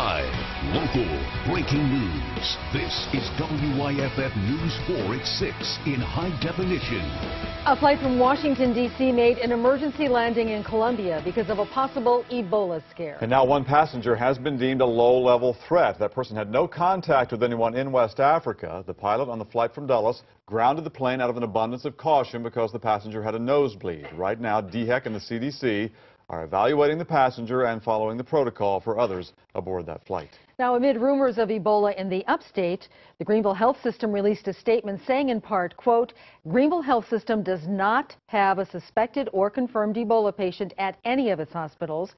Live, local, breaking news. This is WYFF News 4 at 6 in high definition. A flight from Washington, D.C. made an emergency landing in Colombia because of a possible Ebola scare. And now one passenger has been deemed a low-level threat. That person had no contact with anyone in West Africa. The pilot on the flight from Dulles grounded the plane out of an abundance of caution because the passenger had a nosebleed. Right now, DHEC and the CDC are evaluating the passenger and following the protocol for others aboard that flight. Now, amid rumors of Ebola in the upstate, the Greenville Health System released a statement saying in part, quote, Greenville Health System does not have a suspected or confirmed Ebola patient at any of its hospitals.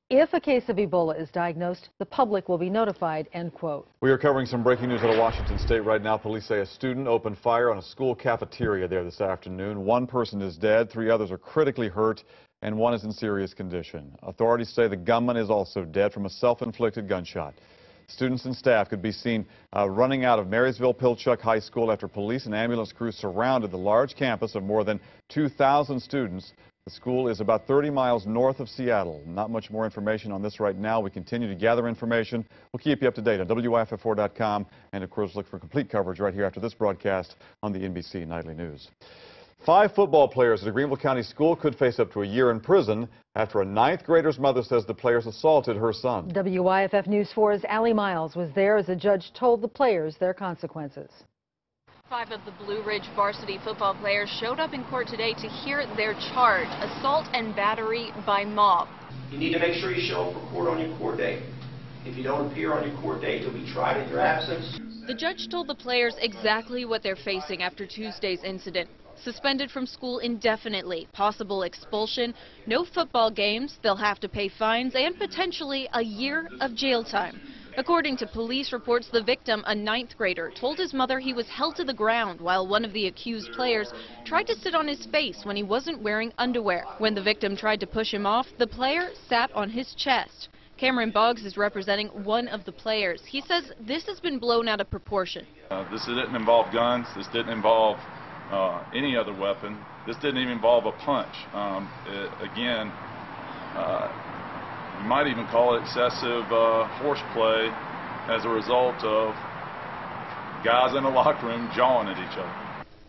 If a case of Ebola is diagnosed, the public will be notified, end quote. We are covering some breaking news out of Washington State right now. Police say a student opened fire on a school cafeteria there this afternoon. One person is dead, 3 others are critically hurt, and 1 is in serious condition. Authorities say the gunman is also dead from a self-inflicted gunshot. Students and staff could be seen running out of Marysville-Pilchuck High School after police and ambulance crews surrounded the large campus of more than 2,000 students. The school is about 30 miles north of Seattle. Not much more information on this right now. We continue to gather information. We'll keep you up to date on WYFF4.com, and of course look for complete coverage right here after this broadcast on the NBC Nightly News. 5 football players at a Greenville County school could face up to a year in prison after a 9th grader's mother says the players assaulted her son. WYFF News 4's Allie Miles was there as a judge told the players their consequences. 5 of the Blue Ridge varsity football players showed up in court today to hear their charge, assault and battery by mob. You need to make sure you show up for court on your court date. If you don't appear on your court date, you'll be tried in your absence. The judge told the players exactly what they're facing after Tuesday's incident. Suspended from school indefinitely, possible expulsion, no football games, they'll have to pay fines, and potentially a year of jail time. According to police reports, the victim, a 9th grader, told his mother he was held to the ground while one of the accused players tried to sit on his face when he wasn't wearing underwear. When the victim tried to push him off, the player sat on his chest. Cameron Boggs is representing one of the players. He says this has been blown out of proportion. This didn't involve guns. This didn't involve any other weapon. This didn't even involve a punch. Again, you might even call it excessive horseplay as a result of guys in the locker room jawing at each other.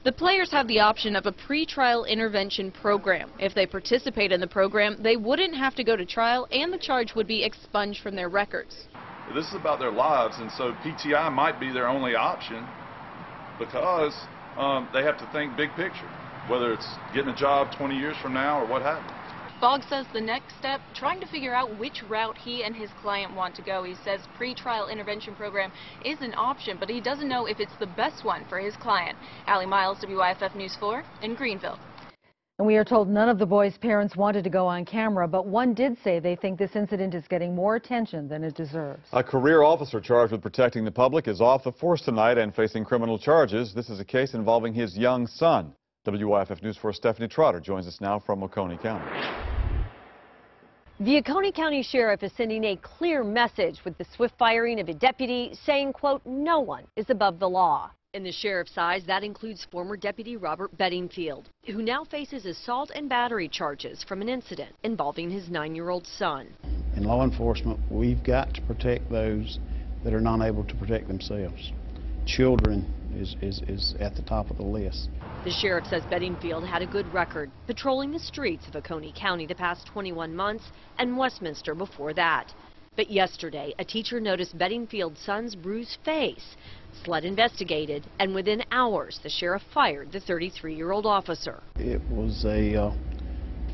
The players have the option of a pre-trial intervention program. If they participate in the program, they wouldn't have to go to trial and the charge would be expunged from their records. This is about their lives, and so PTI might be their only option because they have to think big picture, whether it's getting a job 20 years from now or what have you. Boggs says the next step, trying to figure out which route he and his client want to go. He says pre-trial intervention program is an option, but he doesn't know if it's the best one for his client. Allie Miles, WYFF News 4 in Greenville. And we are told none of the boys' parents wanted to go on camera, but one did say they think this incident is getting more attention than it deserves. A career officer charged with protecting the public is off the force tonight and facing criminal charges. This is a case involving his young son. WYFF News 4 Stephanie Trotter joins us now from Oconee County. The Oconee County Sheriff is sending a clear message with the swift firing of a deputy, saying, quote, no one is above the law. In the sheriff's eyes, that includes former Deputy Robert Bedingfield, who now faces assault and battery charges from an incident involving his 9-year-old son. In law enforcement, we've got to protect those that are not able to protect themselves. Children is at the top of the list. The sheriff says Bedingfield had a good record patrolling the streets of Oconee County the past 21 months and Westminster before that. But yesterday, a teacher noticed Bedingfield's son's bruised face. SLED investigated, and within hours, the sheriff fired the 33-year-old officer. It was a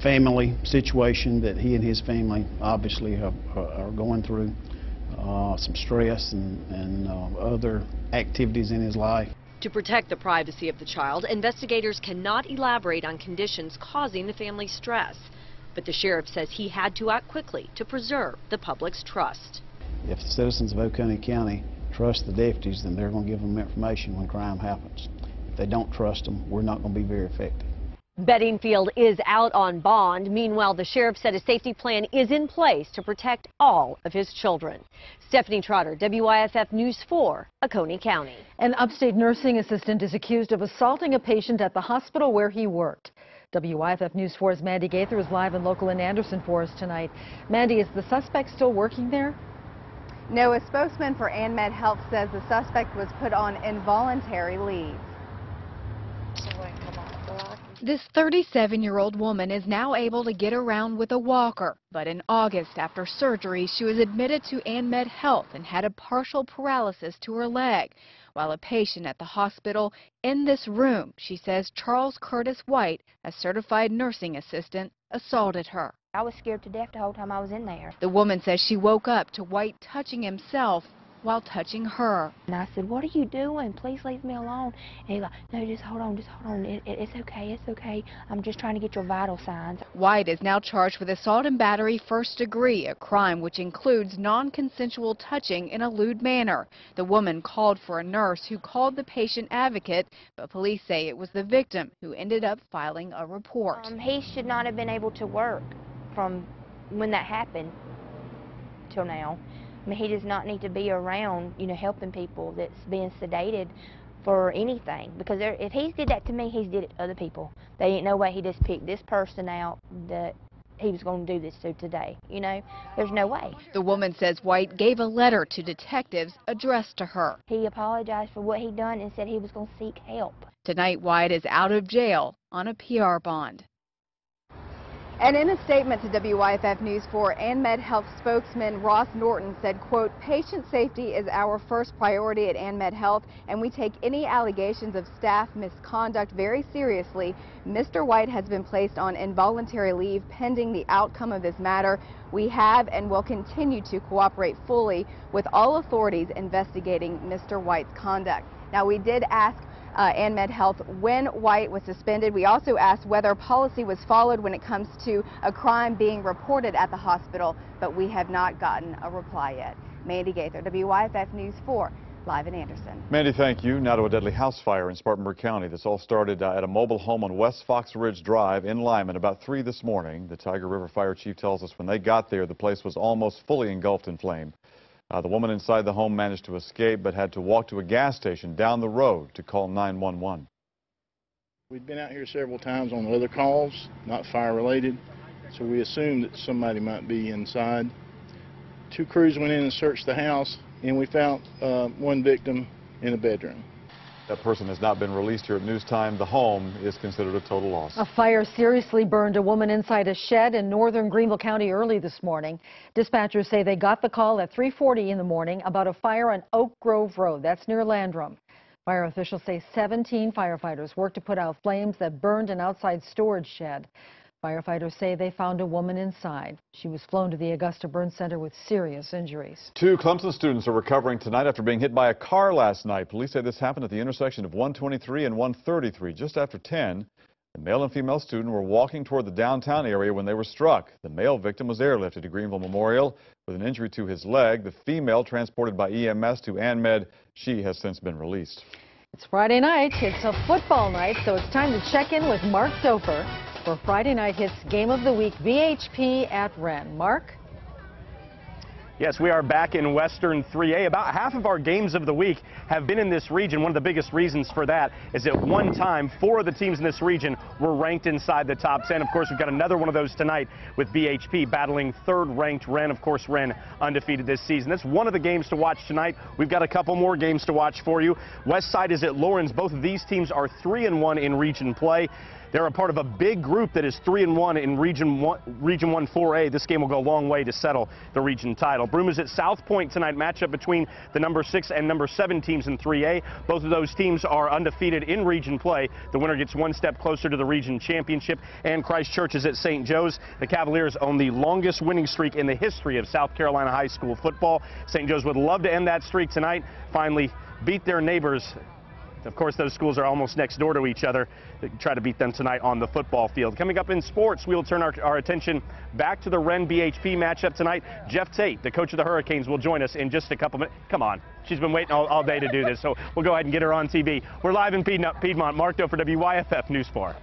family situation that he and his family obviously are going through. Some stress and other activities in his life. To protect the privacy of the child, investigators cannot elaborate on conditions causing the family stress. But the sheriff says he had to act quickly to preserve the public's trust. If the citizens of Oconee County trust the deputies, then they're going to give them information when crime happens. If they don't trust them, we're not going to be very effective. Bedingfield is out on bond. Meanwhile, the sheriff said a safety plan is in place to protect all of his children. Stephanie Trotter, WYFF News 4, Oconee County. An upstate nursing assistant is accused of assaulting a patient at the hospital where he worked. WYFF News 4's Mandy Gaither is live and local in Anderson for us tonight. Mandy, is the suspect still working there? No, a spokesman for ANMED Health says the suspect was put on involuntary leave. This 37-year-old woman is now able to get around with a walker, but in August, after surgery, she was admitted to ANMED Health and had a partial paralysis to her leg. While a patient at the hospital in this room, she says Charles Curtis White, a certified nursing assistant, assaulted her. I was scared to death the whole time I was in there. The woman says she woke up to White touching himself while touching her. And I said, "What are you doing? Please leave me alone." And he's like, "No, just hold on, it's okay, it's okay. I'm just trying to get your vital signs." White is now charged with assault and battery first degree, a crime which includes non-consensual touching in a lewd manner. The woman called for a nurse who called the patient advocate, but police say it was the victim who ended up filing a report. He should not have been able to work from when that happened till now. I mean, he does not need to be around, helping people that's being sedated for anything. Because if he's did that to me, he's did it to other people. There ain't no way he just picked this person out that he was going to do this to today. There's no way. The woman says White gave a letter to detectives addressed to her. He apologized for what he'd done and said he was going to seek help. Tonight, White is out of jail on a PR bond. And in a statement to WYFF News 4, ANMED Health spokesman Ross Norton said, quote, "Patient safety is our first priority at ANMED Health, and we take any allegations of staff misconduct very seriously. Mr. White has been placed on involuntary leave pending the outcome of this matter. We have and will continue to cooperate fully with all authorities investigating Mr. White's conduct." Now, we did ask ANMED Health when White was suspended. We also asked whether policy was followed when it comes to a crime being reported at the hospital, but we have not gotten a reply yet. Mandy Gaither, WYFF News 4, live in Anderson. Mandy, thank you. Now to a deadly house fire in Spartanburg County. This all started at a mobile home on West Fox Ridge Drive in Lyman about 3 this morning. The Tiger River Fire Chief tells us when they got there, the place was almost fully engulfed in flame. The woman inside the home managed to escape but had to walk to a gas station down the road to call 911. We'd been out here several times on other calls, not fire related, so we assumed that somebody might be inside. 2 crews went in and searched the house, and we found one victim in a bedroom. That person has not been released here at News Time. The home is considered a total loss. A fire seriously burned a woman inside a shed in northern Greenville County early this morning. Dispatchers say they got the call at 3:40 in the morning about a fire on Oak Grove Road. That's near Landrum. Fire officials say 17 firefighters worked to put out flames that burned an outside storage shed. Firefighters say they found a woman inside. She was flown to the Augusta Burn Center with serious injuries. 2 Clemson students are recovering tonight after being hit by a car last night. Police say this happened at the intersection of 123 and 133 just after 10. The male and female student were walking toward the downtown area when they were struck. The male victim was airlifted to Greenville Memorial with an injury to his leg. The female transported by EMS to ANMED. She has since been released. It's Friday night. It's a football night, so it's time to check in with Mark Dofer for Friday Night Hits Game of the Week, VHP at Wren. Mark? Yes, we are back in Western 3A. About half of our games of the week have been in this region. One of the biggest reasons for that is at one time, 4 of the teams in this region were ranked inside the top 10. Of course, we've got another one of those tonight with BHP battling 3rd-ranked Wren. Of course, Wren undefeated this season. That's one of the games to watch tonight. We've got a couple more games to watch for you. Westside is at Lawrence. Both of these teams are 3-1 in region play. They're a part of a big group that is 3-1 in Region 1 4A. This game will go a long way to settle the region title. Broome is at South Point tonight, matchup between the number 6 and number 7 teams in 3A. Both of those teams are undefeated in region play. The winner gets one step closer to the region championship. And Christchurch is at St. Joe's. The Cavaliers own the longest winning streak in the history of South Carolina high school football. St. Joe's would love to end that streak tonight, finally beat their neighbors. Of course, those schools are almost next door to each other. They try to beat them tonight on the football field. Coming up in sports, we'll turn our attention back to the Wren-BHP matchup tonight. Jeff Tate, the coach of the Hurricanes, will join us in just a couple minutes. Come on. She's been waiting all day to do this, so we'll go ahead and get her on TV. We're live in Piedmont. Mark Dofer for WYFF News 4.